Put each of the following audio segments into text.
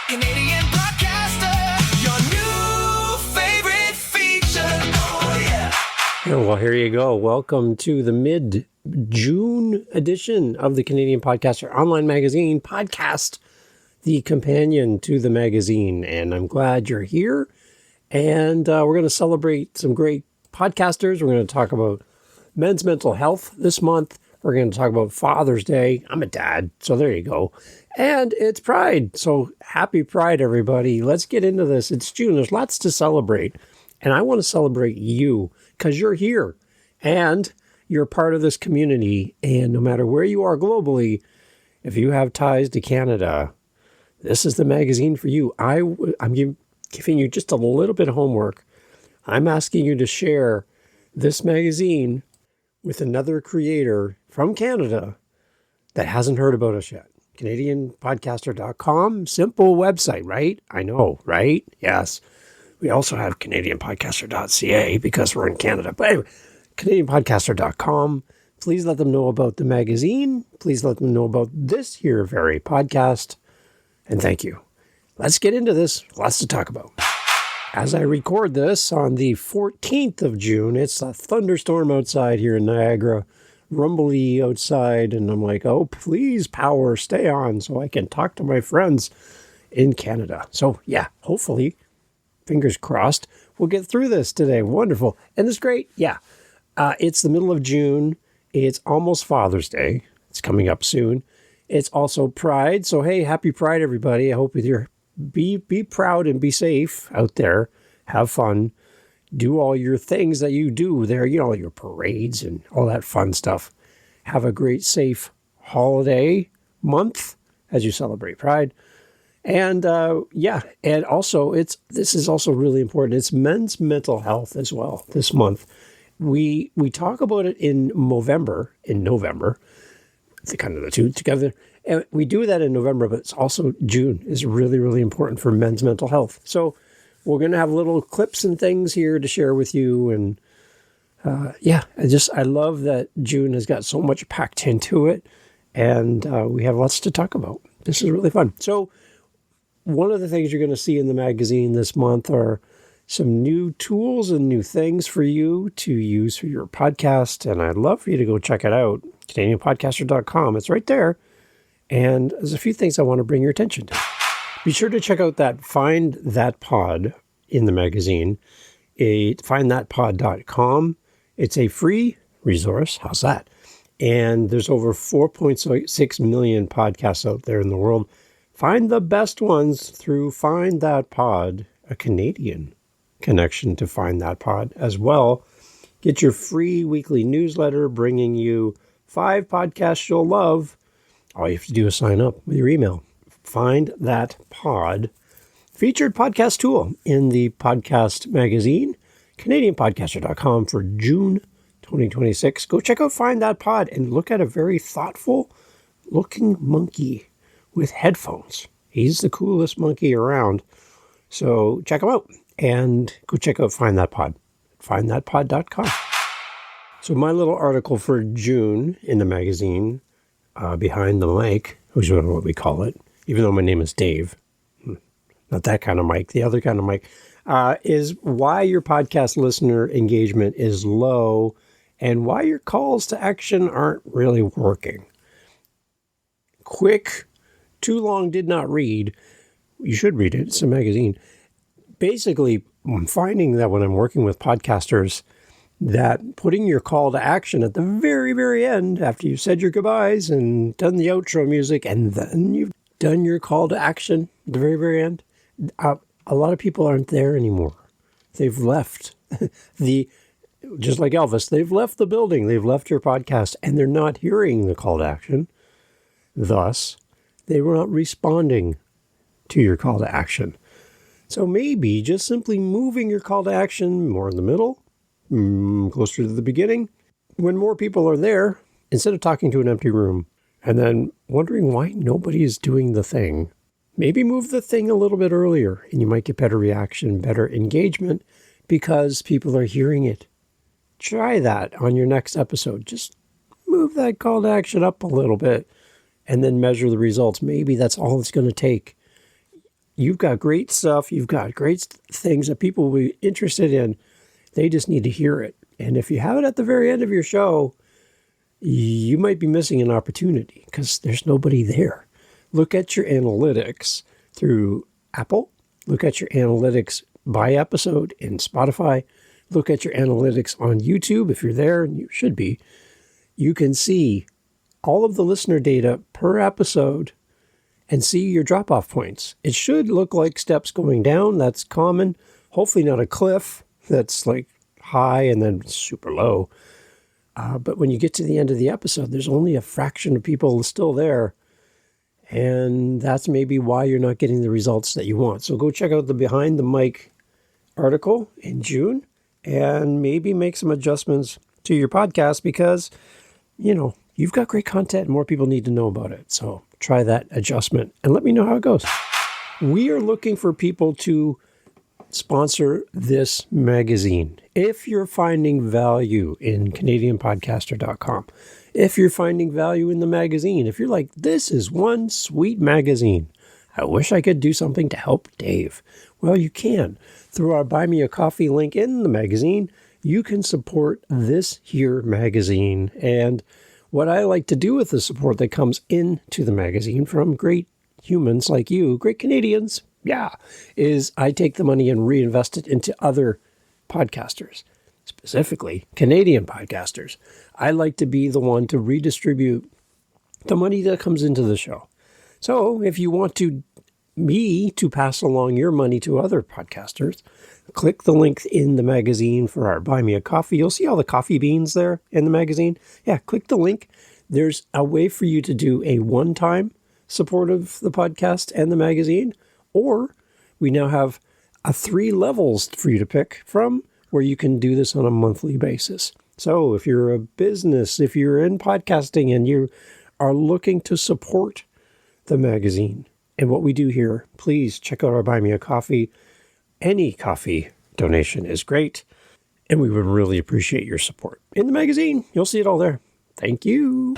Canadian podcaster, your new favorite feature. Oh, yeah. Well, here you go. Welcome to the mid-June edition of the Canadian Podcaster online magazine podcast, the companion to the magazine. And I'm glad you're here. And we're going to celebrate some great podcasters. We're going to talk about men's mental health this month. We're going to talk about Father's Day. I'm a dad, so there you go. And it's Pride. So happy Pride, everybody. Let's get into this. It's June. There's lots to celebrate. And I want to celebrate you because you're here and you're part of this community. And no matter where you are globally, if you have ties to Canada, this is the magazine for you. I'm giving you just a little bit of homework. I'm asking you to share this magazine with another creator from Canada that hasn't heard about us yet. CanadianPodcaster.com, simple website, right? I know, right? Yes. We also have CanadianPodcaster.ca because we're in Canada. But anyway, CanadianPodcaster.com. Please let them know about the magazine. Please let them know about this here very podcast. And thank you. Let's get into this. Lots to talk about. As I record this on the 14th of June, it's a thunderstorm outside here in Niagara, rumbly outside, and I'm like, oh, please, power, stay on so I can talk to my friends in Canada. So, yeah, hopefully, fingers crossed, we'll get through this today. Wonderful. And it's great. Yeah, it's the middle of June. It's almost Father's Day. It's coming up soon. It's also Pride. So, hey, happy Pride, everybody. I hope with your be proud and be safe out there. Have fun. Do all your things that you do there, you know, your parades and all that fun stuff. Have a great, safe holiday month as you celebrate Pride. And and also this is also really important. It's men's mental health as well this month. We talk about it in November, the kind of the two together. And we do that in November, but it's also June is really, really important for men's mental health. So we're going to have little clips and things here to share with you. And I love that June has got so much packed into it. And we have lots to talk about. This is really fun. So one of the things you're going to see in the magazine this month are some new tools and new things for you to use for your podcast. And I'd love for you to go check it out. CanadianPodcaster.com. It's right there. And there's a few things I want to bring your attention to. Be sure to check out that Find That Pod in the magazine, findthatpod.com. It's a free resource. How's that? And there's over 4.6 million podcasts out there in the world. Find the best ones through Find That Pod, a Canadian connection to Find That Pod as well. Get your free weekly newsletter bringing you 5 podcasts you'll love. All you have to do is sign up with your email. Find That Pod, featured podcast tool in the podcast magazine, CanadianPodcaster.com for June 2026. Go check out Find That Pod and look at a very thoughtful looking monkey with headphones. He's the coolest monkey around. So check him out and go check out Find That Pod, findthatpod.com. So my little article for June in the magazine, Behind the Mic, which is what we call it, even though my name is Dave, not that kind of mic, the other kind of mic, is why your podcast listener engagement is low and why your calls to action aren't really working. Quick, too long did not read. You should read it. It's a magazine. Basically, I'm finding that when I'm working with podcasters, that putting your call to action at the very, very end, after you've said your goodbyes and done the outro music, and then you've done your call to action at the very, very end, a lot of people aren't there anymore. They've left. Just like Elvis, they've left the building. They've left your podcast, and they're not hearing the call to action. Thus, they were not responding to your call to action. So maybe just simply moving your call to action more in the middle, closer to the beginning, when more people are there, instead of talking to an empty room and then wondering why nobody is doing the thing, maybe move the thing a little bit earlier and you might get better reaction, better engagement because people are hearing it. Try that on your next episode. Just move that call to action up a little bit and then measure the results. Maybe that's all it's going to take. You've got great stuff. You've got great things that people will be interested in. They just need to hear it. And if you have it at the very end of your show, you might be missing an opportunity because there's nobody there. Look at your analytics through Apple. Look at your analytics by episode in Spotify. Look at your analytics on YouTube. If you're there, and you should be, you can see all of the listener data per episode and see your drop-off points. It should look like steps going down. That's common. Hopefully not a cliff that's like high and then super low. But when you get to the end of the episode, there's only a fraction of people still there. And that's maybe why you're not getting the results that you want. So go check out the Behind the Mic article in June and maybe make some adjustments to your podcast because, you've got great content and more people need to know about it. So try that adjustment and let me know how it goes. We are looking for people to sponsor this magazine. If you're finding value in CanadianPodcaster.com, if you're finding value in the magazine, if you're like, this is one sweet magazine, I wish I could do something to help Dave. Well, you can. Through our Buy Me a Coffee link in the magazine, you can support this here magazine. And what I like to do with the support that comes into the magazine from great humans like you, great Canadians, is I take the money and reinvest it into other podcasters, specifically Canadian podcasters. I like to be the one to redistribute the money that comes into the show. So if you want me to pass along your money to other podcasters, click the link in the magazine for our Buy Me a Coffee. You'll see all the coffee beans there in the magazine. Yeah, click the link. There's a way for you to do a one-time support of the podcast and the magazine, or we now have 3 levels for you to pick from where you can do this on a monthly basis. So if you're a business, if you're in podcasting and you are looking to support the magazine and what we do here, please check out our Buy Me a Coffee. Any coffee donation is great, and we would really appreciate your support. In the magazine, you'll see it all there. Thank you.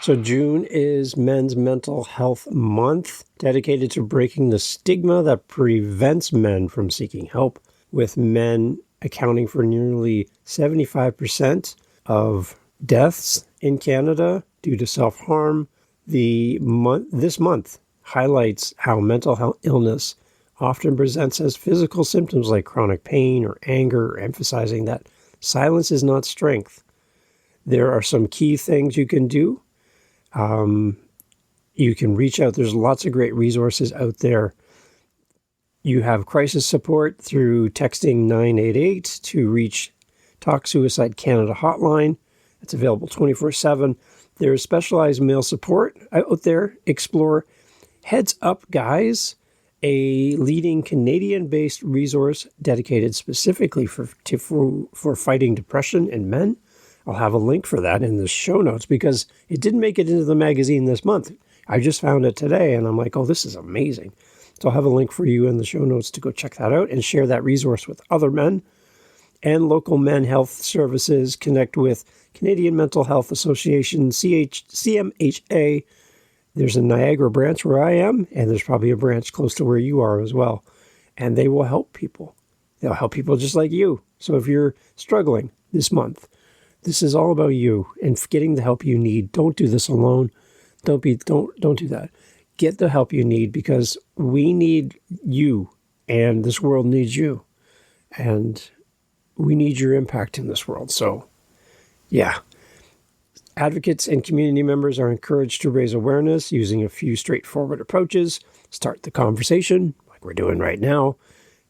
So June is Men's Mental Health Month, dedicated to breaking the stigma that prevents men from seeking help, with men accounting for nearly 75% of deaths in Canada due to self-harm. This month highlights how mental health illness often presents as physical symptoms like chronic pain or anger, emphasizing that silence is not strength. There are some key things you can do. You can reach out. There's lots of great resources out there. You have crisis support through texting 988 to reach Talk Suicide Canada hotline. It's available 24/7. There's specialized male support out there. Explore Heads Up Guys, a leading Canadian-based resource dedicated specifically for fighting depression in men. I'll have a link for that in the show notes because it didn't make it into the magazine this month. I just found it today and I'm like, oh, this is amazing. So I'll have a link for you in the show notes to go check that out and share that resource with other men. And local men health services. Connect with Canadian Mental Health Association, CMHA. There's a Niagara branch where I am, and there's probably a branch close to where you are as well. And they will help people. They'll help people just like you. So if you're struggling this month, this is all about you and getting the help you need. Don't do this alone. Don't do that. Get the help you need because we need you and this world needs you. And we need your impact in this world. So, yeah. Advocates and community members are encouraged to raise awareness using a few straightforward approaches. Start the conversation, like we're doing right now.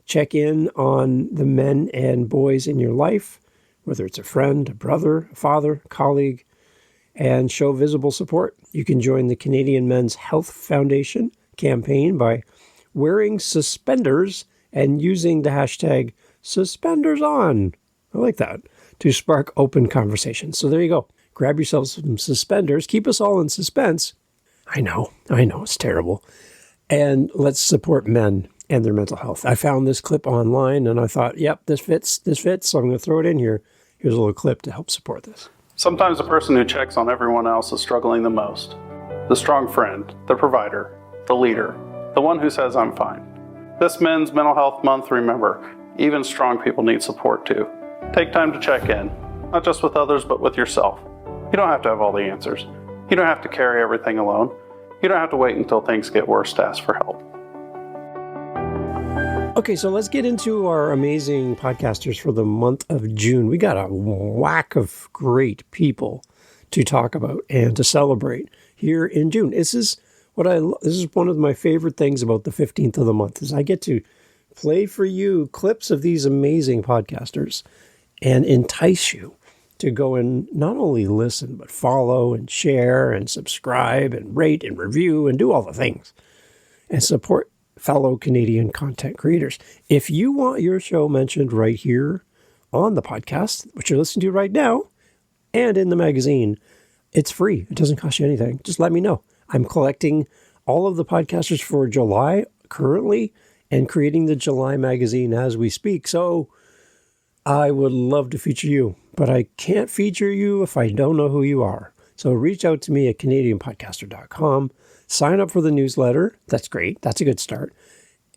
Check in on the men and boys in your life, whether it's a friend, a brother, a father, a colleague, and show visible support. You can join the Canadian Men's Health Foundation campaign by wearing suspenders and using the hashtag _suspenders_on. I like that, to spark open conversation. So there you go. Grab yourself some suspenders. Keep us all in suspense. I know, it's terrible. And let's support men and their mental health. I found this clip online and I thought, yep, this fits, so I'm going to throw it in here. Here's a little clip to help support this. Sometimes the person who checks on everyone else is struggling the most. The strong friend, the provider, the leader, the one who says I'm fine. This Men's Mental Health Month, remember, even strong people need support too. Take time to check in, not just with others, but with yourself. You don't have to have all the answers. You don't have to carry everything alone. You don't have to wait until things get worse to ask for help. Okay, so let's get into our amazing podcasters for the month of June. We got a whack of great people to talk about and to celebrate here in June. This is one of my favorite things about the 15th of the month is I get to play for you clips of these amazing podcasters and entice you to go and not only listen, but follow and share and subscribe and rate and review and do all the things and support fellow Canadian content creators. If you want your show mentioned right here on the podcast, which you're listening to right now, and in the magazine, it's free. It doesn't cost you anything. Just let me know. I'm collecting all of the podcasters for July currently and creating the July magazine as we speak. So I would love to feature you, but I can't feature you if I don't know who you are. So reach out to me at CanadianPodcaster.com. Sign up for the newsletter. That's great. That's a good start.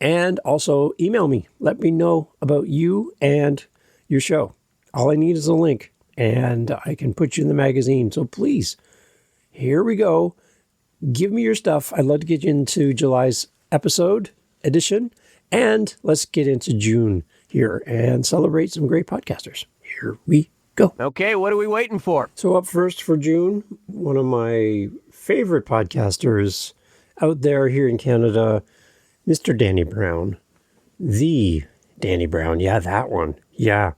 And also email me. Let me know about you and your show. All I need is a link and I can put you in the magazine. So please, here we go. Give me your stuff. I'd love to get you into July's episode edition. And let's get into June here and celebrate some great podcasters. Here we go. Okay, what are we waiting for? So up first for June, one of my favorite podcasters out there here in Canada, Mr. Danny Brown. The Danny Brown. Yeah, that one. Yeah.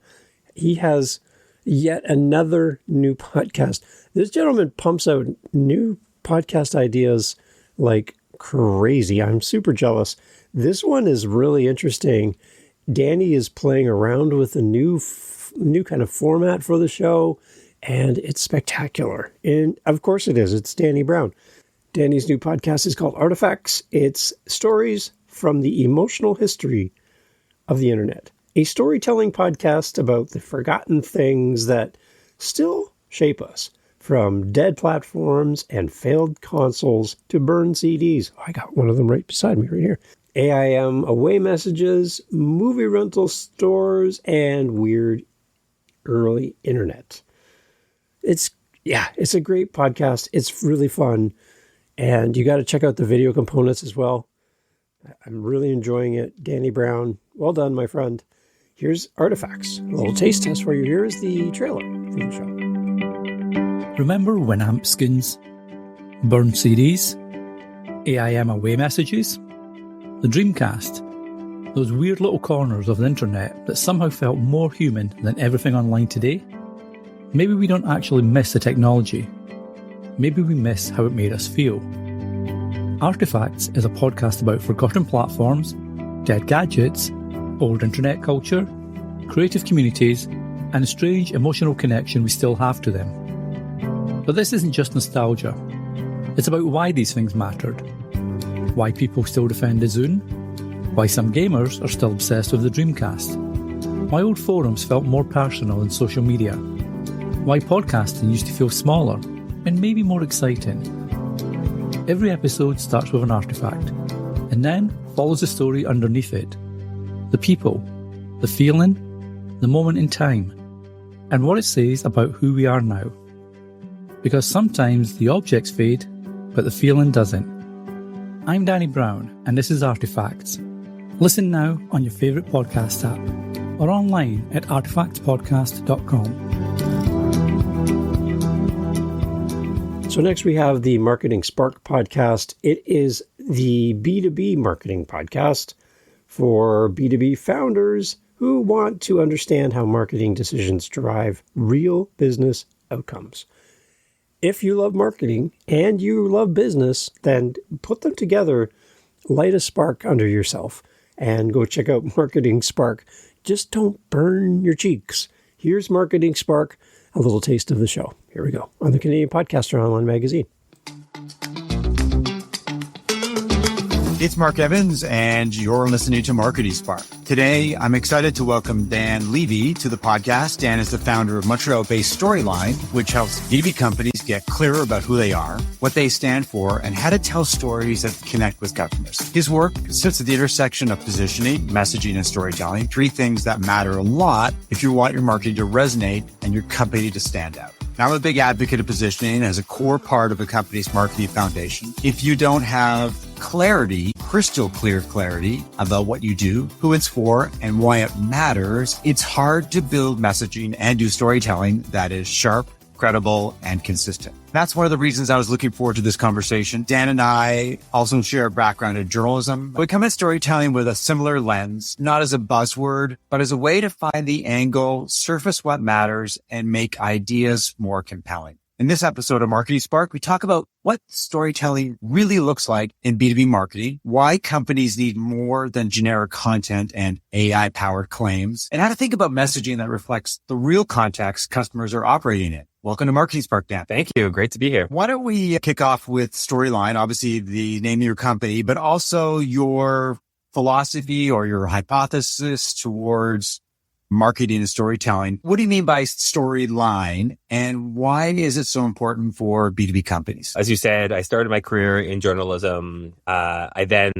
He has yet another new podcast. This gentleman pumps out new podcast ideas like crazy. I'm super jealous. This one is really interesting. Danny is playing around with a new kind of format for the show, and it's spectacular. And of course it is. It's Danny Brown. Danny's new podcast is called Artifacts. It's stories from the emotional history of the internet. A storytelling podcast about the forgotten things that still shape us, from dead platforms and failed consoles to burned CDs. I got one of them right beside me right here. AIM away messages, movie rental stores, and weird early internet. It's a great podcast. It's really fun. And you got to check out the video components as well. I'm really enjoying it. Danny Brown, well done, my friend. Here's Artifacts. A little taste test for you. Here is the trailer for the show. Remember Winamp skins, burned CDs, AIM away messages, the Dreamcast, those weird little corners of the internet that somehow felt more human than everything online today? Maybe we don't actually miss the technology. Maybe we miss how it made us feel. Artifacts is a podcast about forgotten platforms, dead gadgets, old internet culture, creative communities, and a strange emotional connection we still have to them. But this isn't just nostalgia. It's about why these things mattered. Why people still defend the Zune. Why some gamers are still obsessed with the Dreamcast. Why old forums felt more personal than social media. Why podcasting used to feel smaller and maybe more exciting. Every episode starts with an artifact and then follows the story underneath it. The people, the feeling, the moment in time, and what it says about who we are now. Because sometimes the objects fade, but the feeling doesn't. I'm Danny Brown, and this is Artifacts. Listen now on your favourite podcast app or online at artifactspodcast.com. So next we have the Marketing Spark podcast. It is the B2B marketing podcast for B2B founders who want to understand how marketing decisions drive real business outcomes. If you love marketing and you love business, then put them together, light a spark under yourself, and go check out Marketing Spark. Just don't burn your cheeks. Here's Marketing Spark, a little taste of the show. Here we go, on the Canadian Podcaster Online magazine. It's Mark Evans, and you're listening to Marketing Spark. Today, I'm excited to welcome Dan Levy to the podcast. Dan is the founder of Montreal-based Storyline, which helps B2B companies get clearer about who they are, what they stand for, and how to tell stories that connect with customers. His work sits at the intersection of positioning, messaging, and storytelling, three things that matter a lot if you want your marketing to resonate and your company to stand out. Now, I'm a big advocate of positioning as a core part of a company's marketing foundation. If you don't have clarity, crystal clear clarity about what you do, who it's for, and why it matters, it's hard to build messaging and do storytelling that is sharp, credible, and consistent. That's one of the reasons I was looking forward to this conversation. Dan and I also share a background in journalism. We come at storytelling with a similar lens, not as a buzzword, but as a way to find the angle, surface what matters, and make ideas more compelling. In this episode of Marketing Spark, we talk about what storytelling really looks like in B2B marketing, why companies need more than generic content and AI-powered claims, and how to think about messaging that reflects the real context customers are operating in. Welcome to Marketing Spark, Dan. Thank you. Great to be here. Why don't we kick off with Storyline, obviously the name of your company, but also your philosophy or your hypothesis towards marketing and storytelling. What do you mean by storyline, and why is it so important for B2B companies? As you said, I started my career in journalism. I then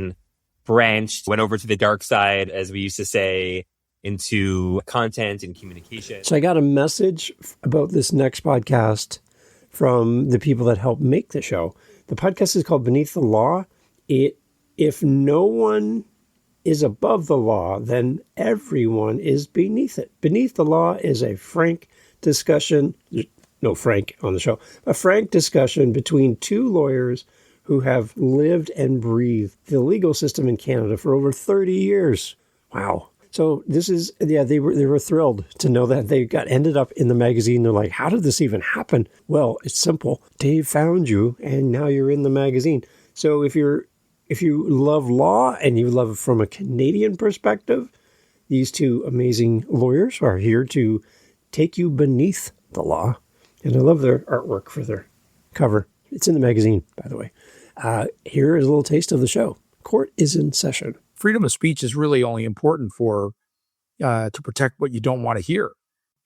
went over to the dark side, as we used to say, into content and communication. So I got a message about this next podcast from the people that helped make the show. The podcast is called Beneath the Law. If no one is above the law, then everyone is beneath it. Beneath the Law is a frank discussion, no Frank on the show, a frank discussion between two lawyers who have lived and breathed the legal system in Canada for over 30 years. Wow. So this is, they were thrilled to know that they ended up in the magazine. They're like, how did this even happen? Well, it's simple. Dave found you and now you're in the magazine. So if you love law and you love it from a Canadian perspective, these two amazing lawyers are here to take you beneath the law. And I love their artwork for their cover. It's in the magazine, by the way. Here is a little taste of the show. Court is in session. Freedom of speech is really only important for to protect what you don't want to hear.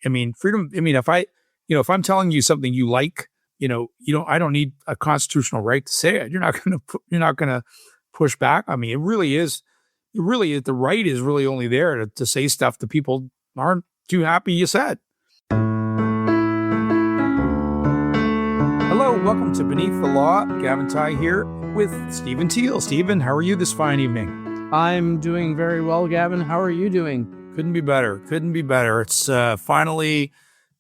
I mean, if I'm telling you something you like, I don't need a constitutional right to say it. You're not going to push back. I mean, it really is the right is really only there to say stuff that people aren't too happy you said. Hello, welcome to Beneath the Law. Gavin Ty here with Stephen Teal. Stephen, how are you this fine evening? I'm doing very well, Gavin. How are you doing? Couldn't be better. It's finally,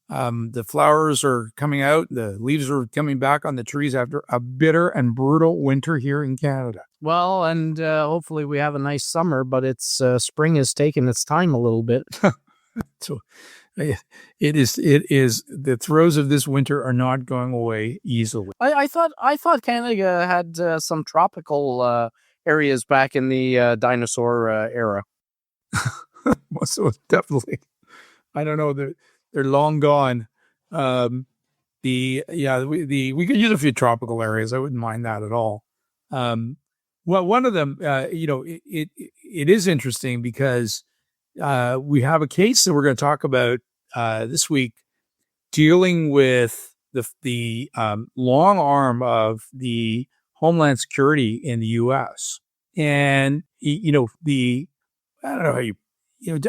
the flowers are coming out. The leaves are coming back on the trees after a bitter and brutal winter here in Canada. Well, and hopefully we have a nice summer, but it's spring has taken its time a little bit. So it is the throes of this winter are not going away easily. I thought Canada had some tropical areas back in the dinosaur era. So definitely, I don't know. They're long gone. We could use a few tropical areas. I wouldn't mind that at all. Well, one of them, it is interesting because we have a case that we're going to talk about this week, dealing with the long arm of the Homeland Security in the U.S. And I don't know how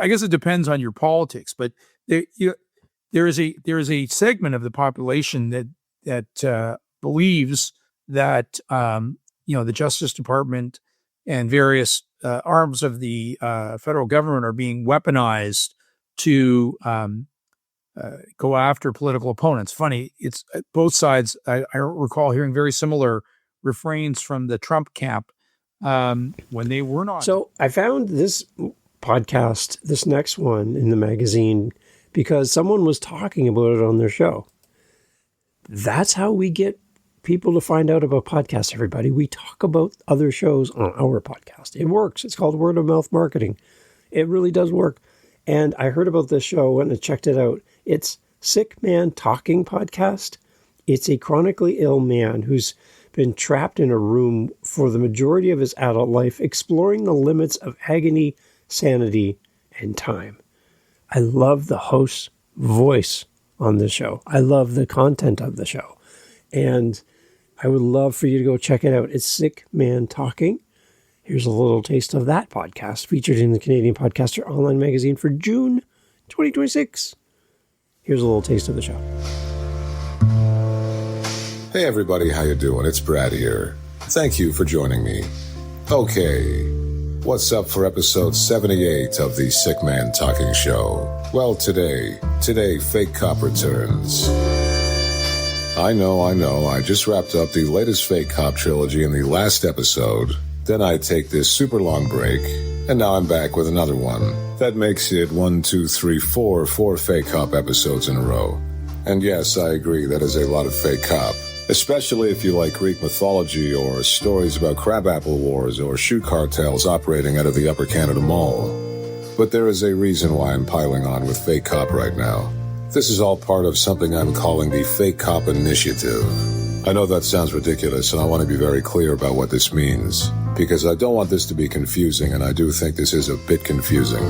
I guess it depends on your politics, but there is a segment of the population that believes that the Justice Department and various arms of the federal government are being weaponized to go after political opponents. Funny, it's both sides. I recall hearing very similar refrains from the Trump camp when they were not. So I found this podcast, this next one in the magazine, because someone was talking about it on their show. That's how we get people to find out about podcasts, everybody. We talk about other shows on our podcast. It works. It's called word of mouth marketing. It really does work. And I heard about this show and I checked it out. It's Sick Man Talking Podcast. It's a chronically ill man who's been trapped in a room for the majority of his adult life, exploring the limits of agony, sanity, and time. I love the host's voice on the show. I love the content of the show. And I would love for you to go check it out. It's Sick Man Talking. Here's a little taste of that podcast featured in the Canadian Podcaster Online Magazine for June 2026. Here's a little taste of the show. Hey everybody, how you doing? It's Brad here. Thank you for joining me. Okay, what's up for episode 78 of the Sick Man Talking Show? Well, today, Fake Cop returns. I know, I just wrapped up the latest Fake Cop trilogy in the last episode. Then I take this super long break, and now I'm back with another one. That makes it 4 Fake Cop episodes in a row. And yes, I agree, that is a lot of Fake Cop. Especially if you like Greek mythology or stories about crabapple wars or shoe cartels operating out of the Upper Canada Mall. But there is a reason why I'm piling on with Fake Cop right now. This is all part of something I'm calling the Fake Cop Initiative. I know that sounds ridiculous, and I want to be very clear about what this means, because I don't want this to be confusing, and I do think this is a bit confusing.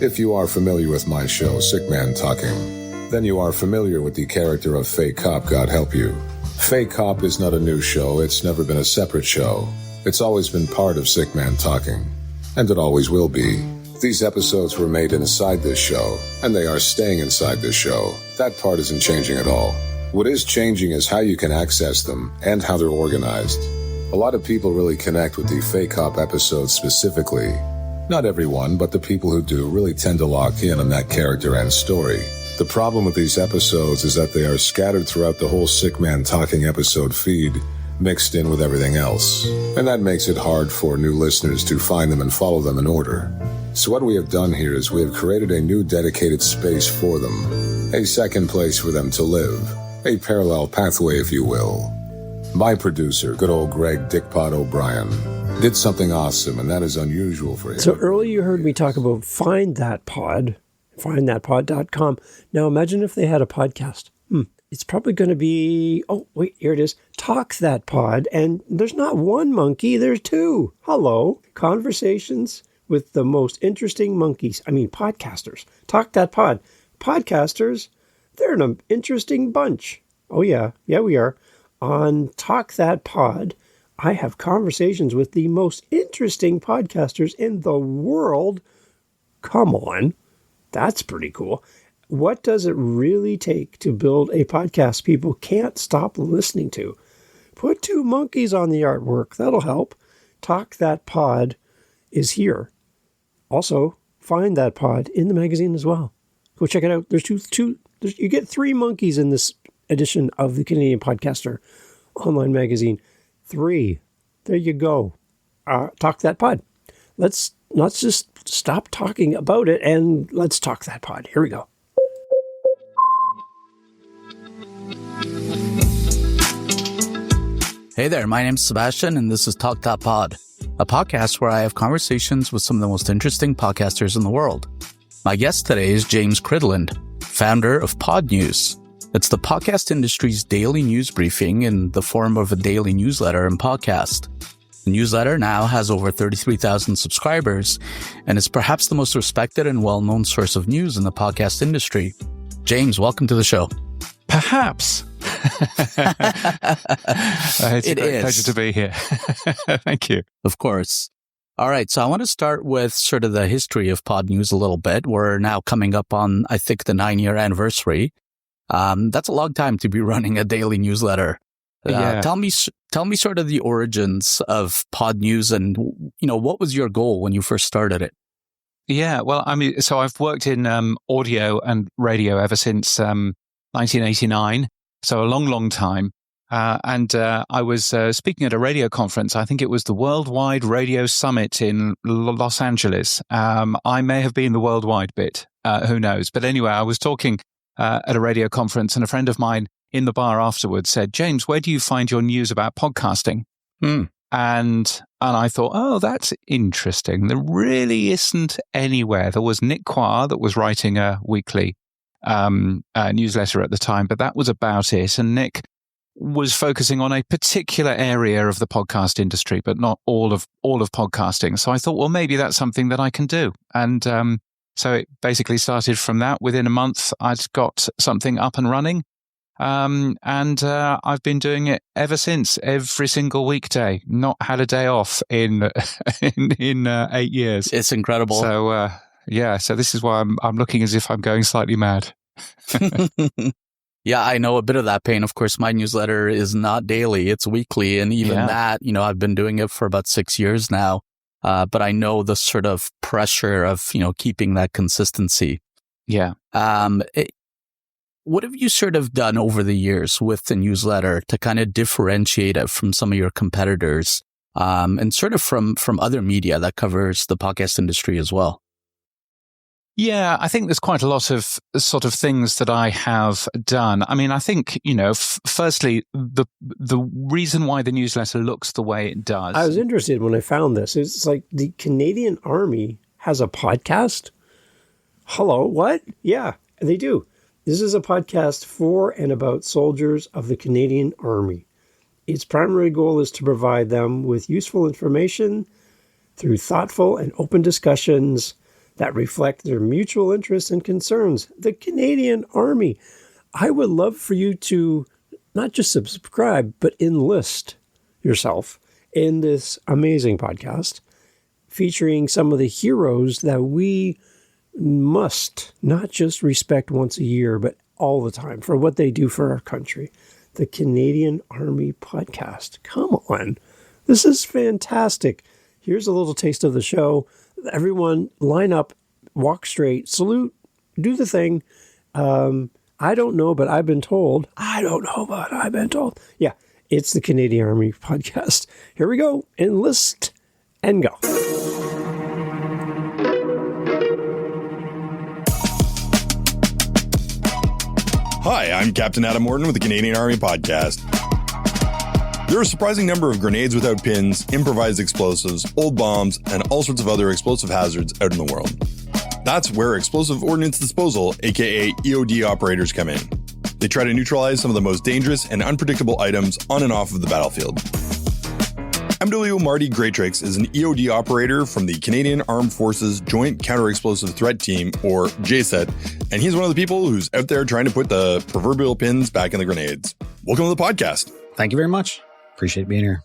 If you are familiar with my show, Sick Man Talking, then you are familiar with the character of Fake Cop, God help you. Fake Cop is not a new show. It's never been a separate show. It's always been part of Sick Man Talking. And it always will be. These episodes were made inside this show, and they are staying inside this show. That part isn't changing at all. What is changing is how you can access them and how they're organized. A lot of people really connect with the Fake Cop episodes specifically. Not everyone, but the people who do really tend to lock in on that character and story. The problem with these episodes is that they are scattered throughout the whole Sick Man Talking episode feed, mixed in with everything else. And that makes it hard for new listeners to find them and follow them in order. So what we have done here is we have created a new dedicated space for them. A second place for them to live. A parallel pathway, if you will. My producer, good old Greg Dickpot O'Brien, did something awesome, and that is unusual for him. So earlier you heard me talk about Find That Pod. FindThatPod.com. Now imagine if they had a podcast. It's probably going to be, oh, wait, here it is. Talk That Pod. And there's not one monkey, there's two. Hello. Conversations with the most interesting podcasters. Talk That Pod. Podcasters, they're an interesting bunch. Oh, yeah. Yeah, we are. On Talk That Pod, I have conversations with the most interesting podcasters in the world. Come on. That's pretty cool. What does it really take to build a podcast people can't stop listening to? Put two monkeys on the artwork. That'll help. Talk That Pod is here. Also, Find That Pod in the magazine as well. Go check it out. There's you get 3 monkeys in this edition of the Canadian Podcaster Online Magazine. 3. There you go. Talk That Pod. Let's just stop talking about it and let's talk that pod. Here we go. Hey there, my name's Sebastian and this is Talk That Pod, a podcast where I have conversations with some of the most interesting podcasters in the world. My guest today is James Cridland, founder of Pod News. It's the podcast industry's daily news briefing in the form of a daily newsletter and podcast. The newsletter now has over 33,000 subscribers and is perhaps the most respected and well-known source of news in the podcast industry. James, welcome to the show. Perhaps. It's a great pleasure to be here. Thank you. Of course. All right. So I want to start with sort of the history of Pod News a little bit. We're now coming up on, I think, the 9-year anniversary. That's a long time to be running a daily newsletter. Yeah. Tell me sort of the origins of Pod News and, what was your goal when you first started it? Yeah, well, so I've worked in audio and radio ever since 1989, so a long, long time. And I was speaking at a radio conference. I think it was the Worldwide Radio Summit in Los Angeles. I may have been the worldwide bit, who knows? But anyway, I was talking at a radio conference, and a friend of mine in the bar afterwards said, "James, where do you find your news about podcasting?" And I thought, oh, that's interesting. There really isn't anywhere. There was Nick Quah that was writing a weekly newsletter at the time, but that was about it. And Nick was focusing on a particular area of the podcast industry, but not all of podcasting. So I thought, well, maybe that's something that I can do. And so it basically started from that. Within a month, I'd got something up and running. And I've been doing it ever since, every single weekday, not had a day off in 8 years. It's incredible. So, so this is why I'm looking as if I'm going slightly mad. Yeah, I know a bit of that pain. Of course, my newsletter is not daily, it's weekly. And even that, I've been doing it for about 6 years now. But I know the sort of pressure of, keeping that consistency. Yeah. What have you sort of done over the years with the newsletter to kind of differentiate it from some of your competitors, and sort of from other media that covers the podcast industry as well? Yeah, I think there's quite a lot of sort of things that I have done. I mean, I think, firstly, the reason why the newsletter looks the way it does. I was interested when I found this. It's like the Canadian Army has a podcast. Hello, what? Yeah, they do. This is a podcast for and about soldiers of the Canadian Army. Its primary goal is to provide them with useful information through thoughtful and open discussions that reflect their mutual interests and concerns. The Canadian Army. I would love for you to not just subscribe, but enlist yourself in this amazing podcast featuring some of the heroes that we must not just respect once a year, but all the time for what they do for our country. The Canadian Army podcast. Come on. This is fantastic. Here's a little taste of the show. Everyone line up, walk straight, salute, do the thing. I don't know, but I've been told. Yeah, it's the Canadian Army podcast. Here we go. Enlist and go. Hi, I'm Captain Adam Morton with the Canadian Army Podcast. There are a surprising number of grenades without pins, improvised explosives, old bombs, and all sorts of other explosive hazards out in the world. That's where explosive ordnance disposal, aka EOD operators, come in. They try to neutralize some of the most dangerous and unpredictable items on and off of the battlefield. MWO Marty Greatrix is an EOD operator from the Canadian Armed Forces Joint Counter-Explosive Threat Team, or JCET, and he's one of the people who's out there trying to put the proverbial pins back in the grenades. Welcome to the podcast. Thank you very much. Appreciate being here.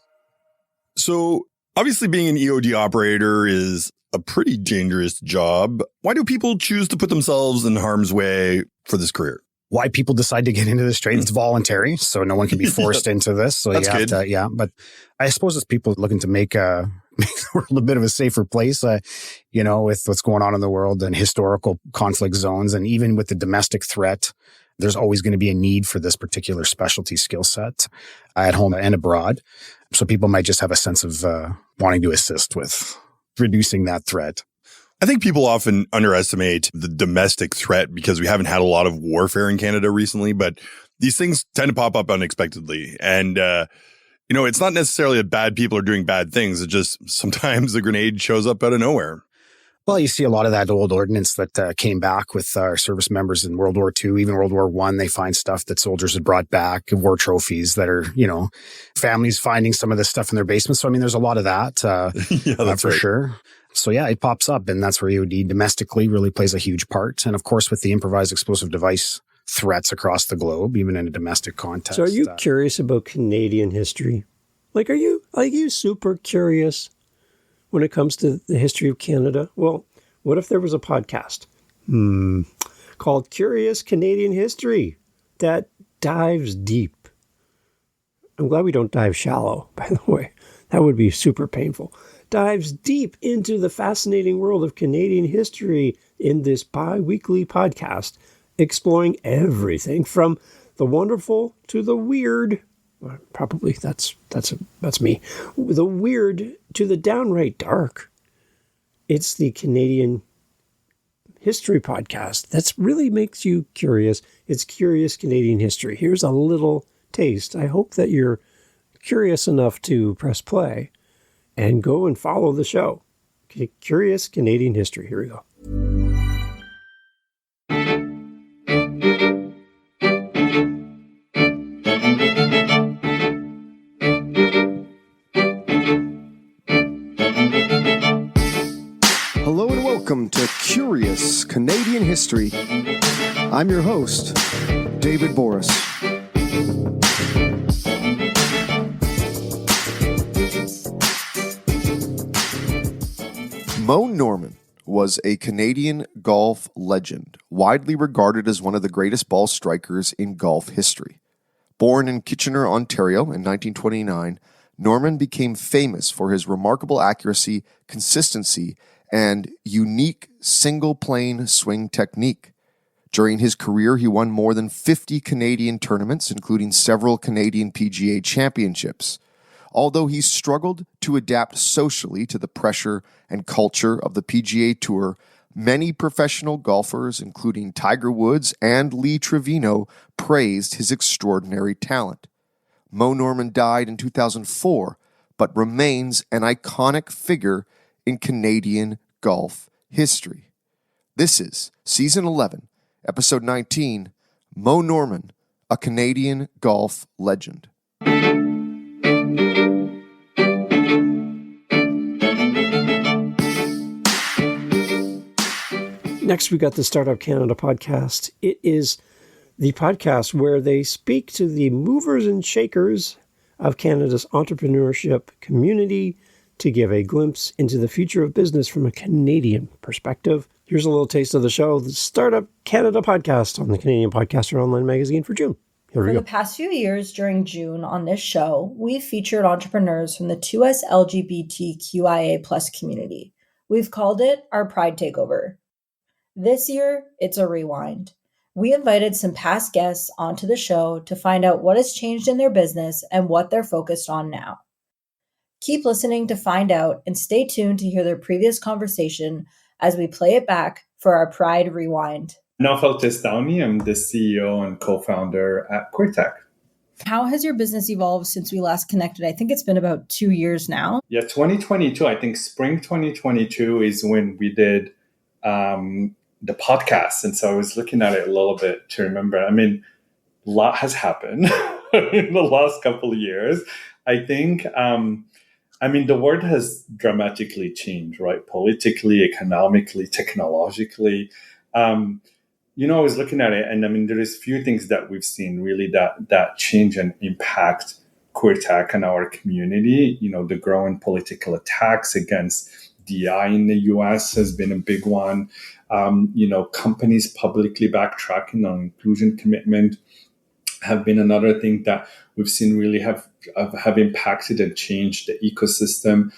So, obviously being an EOD operator is a pretty dangerous job. Why do people choose to put themselves in harm's way for this career? Why people decide to get into this trade? It's voluntary, so no one can be forced into this. So That's you have good. to, but I suppose it's people looking to make the world a bit of a safer place, with what's going on in the world and historical conflict zones. And even with the domestic threat, there's always going to be a need for this particular specialty skill set at home and abroad. So people might just have a sense of wanting to assist with reducing that threat. I think people often underestimate the domestic threat because we haven't had a lot of warfare in Canada recently, but these things tend to pop up unexpectedly. And, it's not necessarily that bad people are doing bad things. It's just sometimes the grenade shows up out of nowhere. Well, you see a lot of that old ordnance that came back with our service members in World War II, even World War I. They find stuff that soldiers had brought back, war trophies that are, families finding some of this stuff in their basements. So, there's a lot of that that's for right. sure. So, it pops up, and that's where EOD domestically really plays a huge part. And of course, with the improvised explosive device threats across the globe, even in a domestic context. So are you curious about Canadian history? Are you super curious when it comes to the history of Canada? Well, what if there was a podcast called Curious Canadian History that dives deep? I'm glad we don't dive shallow, by the way. That would be super painful. Dives deep into the fascinating world of Canadian history in this bi-weekly podcast, exploring everything from the wonderful to the weird. Probably that's me. The weird to the downright dark. It's the Canadian History Podcast that really makes you curious. It's Curious Canadian History. Here's a little taste. I hope that you're curious enough to press play and go and follow the show. Curious Canadian History. Here we go. Hello and welcome to Curious Canadian History. I'm your host, David Boris. Mo Norman was a Canadian golf legend, widely regarded as one of the greatest ball strikers in golf history. Born in Kitchener, Ontario in 1929, Norman became famous for his remarkable accuracy, consistency, and unique single-plane swing technique. During his career, he won more than 50 Canadian tournaments, including several Canadian PGA championships. Although he struggled to adapt socially to the pressure and culture of the PGA Tour, many professional golfers, including Tiger Woods and Lee Trevino, praised his extraordinary talent. Mo Norman died in 2004, but remains an iconic figure in Canadian golf history. This is Season 11, Episode 19, Mo Norman, a Canadian golf legend. Next, we got the Startup Canada podcast. It is the podcast where they speak to the movers and shakers of Canada's entrepreneurship community to give a glimpse into the future of business from a Canadian perspective. Here's a little taste of the show, the Startup Canada podcast on the Canadian Podcaster Online magazine for June. Here we go. For the past few years during June on this show, we've featured entrepreneurs from the 2S LGBTQIA+ community. We've called it our Pride Takeover. This year, it's a rewind. We invited some past guests onto the show to find out what has changed in their business and what they're focused on now. Keep listening to find out and stay tuned to hear their previous conversation as we play it back for our Pride Rewind. Naufal Testani, I'm the CEO and co-founder at curated. How has your business evolved since we last connected? I think it's been about 2 years now. Yeah, 2022, I think spring 2022 is when we did the podcast. And so I was looking at it a little bit to remember. I mean, a lot has happened in the last couple of years. I think, the world has dramatically changed, right? Politically, economically, technologically. I was looking at it and there is few things that we've seen really that change and impact queer tech and our community. The growing political attacks against DI in the US has been a big one. Companies publicly backtracking on inclusion commitment have been another thing that we've seen really have impacted and changed the ecosystem.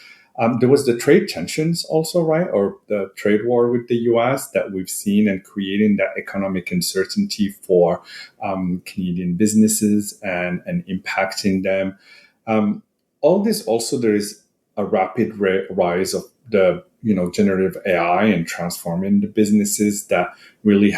There was the trade tensions also, right? Or the trade war with the US that we've seen and creating that economic uncertainty for Canadian businesses and impacting them. All this also, there is a rapid rise of the generative AI and transforming the businesses that really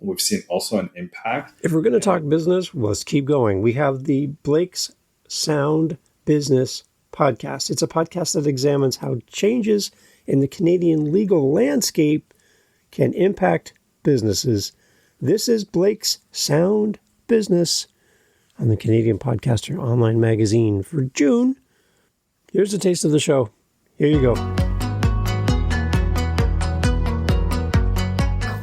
we've seen also an impact. If we're going to talk business, let's keep going. We have the Blake's Sound Business podcast. It's a podcast that examines how changes in the Canadian legal landscape can impact businesses. This is Blake's Sound Business on the Canadian Podcaster Online magazine for June. Here's a taste of the show. Here you go.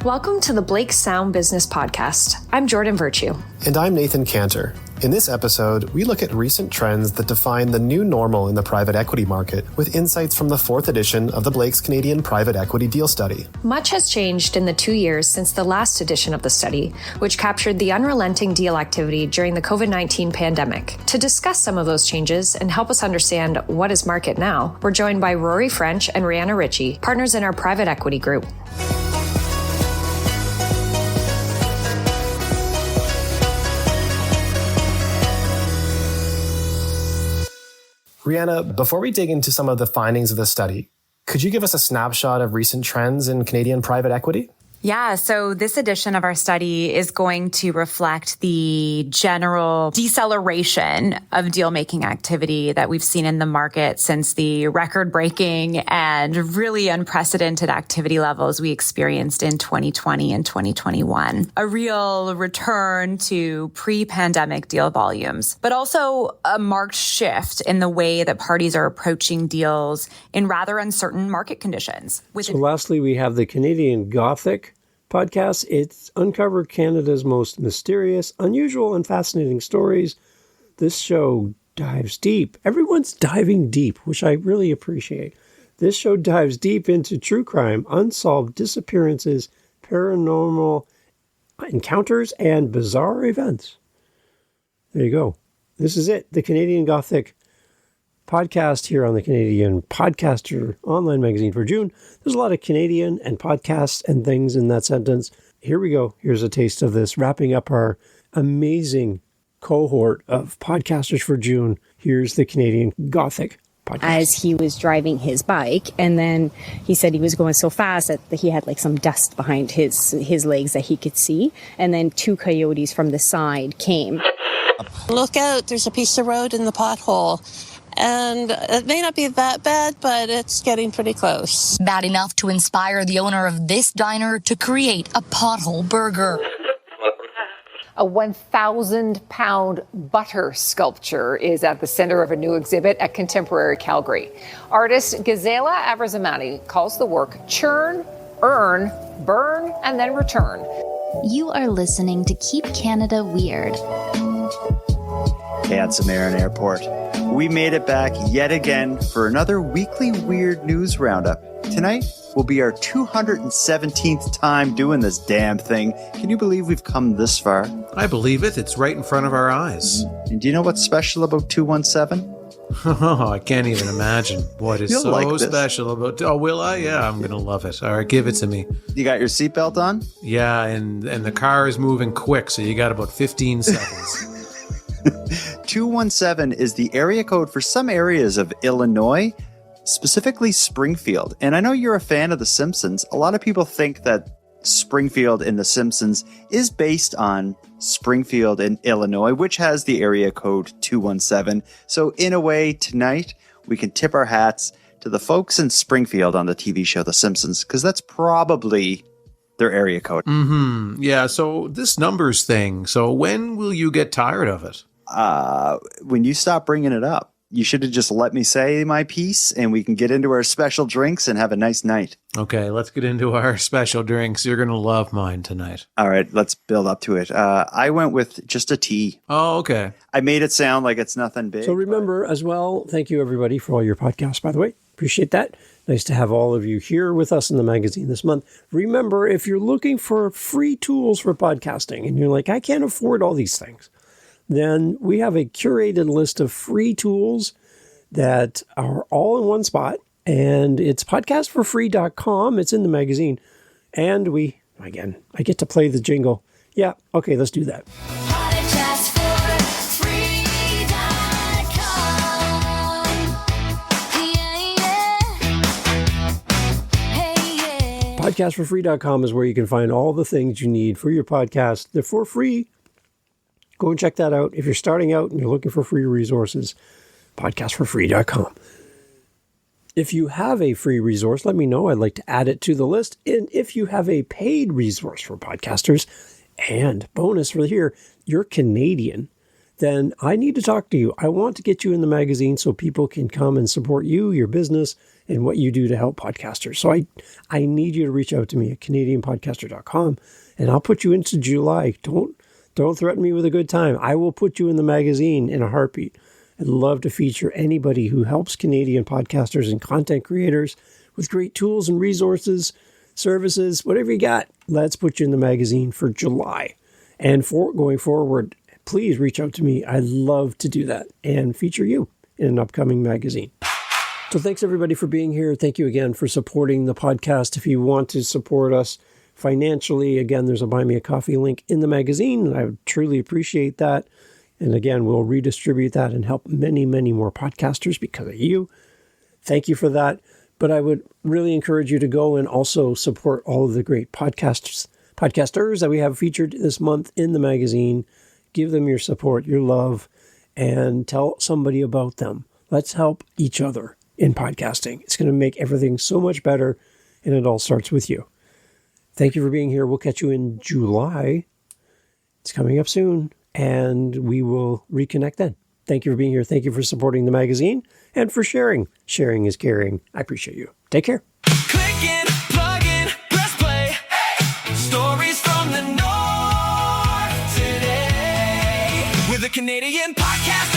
Welcome to the Blake Sound Business Podcast. I'm Jordan Virtue. And I'm Nathan Cantor. In this episode, we look at recent trends that define the new normal in the private equity market with insights from the 4th edition of the Blake's Canadian Private Equity Deal Study. Much has changed in the 2 years since the last edition of the study, which captured the unrelenting deal activity during the COVID-19 pandemic. To discuss some of those changes and help us understand what is market now, we're joined by Rory French and Rihanna Ritchie, partners in our private equity group. Rihanna, before we dig into some of the findings of the study, could you give us a snapshot of recent trends in Canadian private equity? Yeah, so this edition of our study is going to reflect the general deceleration of deal-making activity that we've seen in the market since the record-breaking and really unprecedented activity levels we experienced in 2020 and 2021. A real return to pre-pandemic deal volumes, but also a marked shift in the way that parties are approaching deals in rather uncertain market conditions. So lastly, we have the Canadian Gothic podcast. It's uncovered Canada's most mysterious, unusual, and fascinating stories. This show dives deep. Everyone's diving deep, which I really appreciate. This show dives deep into true crime, unsolved disappearances, paranormal encounters, and bizarre events. There you go. This is it, the Canadian Gothic podcast here on the Canadian Podcaster online magazine for June. There's a lot of Canadian and podcasts and things in that sentence. Here we go. Here's a taste of this, wrapping up our amazing cohort of podcasters for June. Here's the Canadian Gothic podcast. As he was driving his bike, and then he said he was going so fast that he had like some dust behind his legs that he could see, and then 2 coyotes from the side came. Look out, there's a piece of road in the pothole. And it may not be that bad, but it's getting pretty close. Bad enough to inspire the owner of this diner to create a pothole burger. A 1,000-pound butter sculpture is at the center of a new exhibit at Contemporary Calgary. Artist Gazela Avrazamani calls the work Churn, Earn, Burn, and then Return. You are listening to Keep Canada Weird. Hey, at Samarin Airport. We made it back yet again for another weekly Weird News Roundup. Tonight will be our 217th time doing this damn thing. Can you believe we've come this far? I believe it. It's right in front of our eyes. And do you know what's special about 217? Oh, I can't even imagine what is You'll so like this. special about... Oh, will I? Yeah, I'm going to love it. All right, give it to me. You got your seatbelt on? Yeah, and the car is moving quick, so you got about 15 seconds. 217 is the area code for some areas of Illinois, specifically Springfield. And I know you're a fan of The Simpsons. A lot of people think that Springfield in The Simpsons is based on Springfield in Illinois, which has the area code 217. So in a way, tonight, we can tip our hats to the folks in Springfield on the TV show The Simpsons, because that's probably their area code. Mm-hmm. Yeah, so this numbers thing, so when will you get tired of it? When you stop bringing it up. You should have just let me say my piece and we can get into our special drinks and have a nice night. Okay, let's get into our special drinks. You're going to love mine tonight. All right, let's build up to it. I went with just a tea. Oh, okay. I made it sound like it's nothing big. So remember as well, thank you everybody for all your podcasts, by the way. Appreciate that. Nice to have all of you here with us in the magazine this month. Remember, if you're looking for free tools for podcasting and you're like, I can't afford all these things, then we have a curated list of free tools that are all in one spot. And it's podcastforfree.com. It's in the magazine. And I get to play the jingle. Yeah, okay, let's do that. Podcastforfree.com is where you can find all the things you need for your podcast. They're for free. Go and check that out. If you're starting out and you're looking for free resources, podcastforfree.com. If you have a free resource, let me know. I'd like to add it to the list. And if you have a paid resource for podcasters, and bonus for here, you're Canadian, then I need to talk to you. I want to get you in the magazine so people can come and support you, your business, and what you do to help podcasters. So I need you to reach out to me at CanadianPodcaster.com, and I'll put you into July. Don't threaten me with a good time. I will put you in the magazine in a heartbeat. I'd love to feature anybody who helps Canadian podcasters and content creators with great tools and resources, services, whatever you got. Let's put you in the magazine for July. And for going forward, please reach out to me. I'd love to do that and feature you in an upcoming magazine. So thanks everybody for being here. Thank you again for supporting the podcast. If you want to support us financially, again, there's a Buy Me a Coffee link in the magazine, and I would truly appreciate that. And again, we'll redistribute that and help many, many more podcasters because of you. Thank you for that. But I would really encourage you to go and also support all of the great podcasters that we have featured this month in the magazine. Give them your support, your love, and tell somebody about them. Let's help each other in podcasting. It's going to make everything so much better, and it all starts with you. Thank you for being here. We'll catch you in July. It's coming up soon, and we will reconnect then. Thank you for being here. Thank you for supporting the magazine and for sharing. Sharing is caring. I appreciate you. Take care. Click in, plug in, press play. Stories from the North today with a Canadian podcast.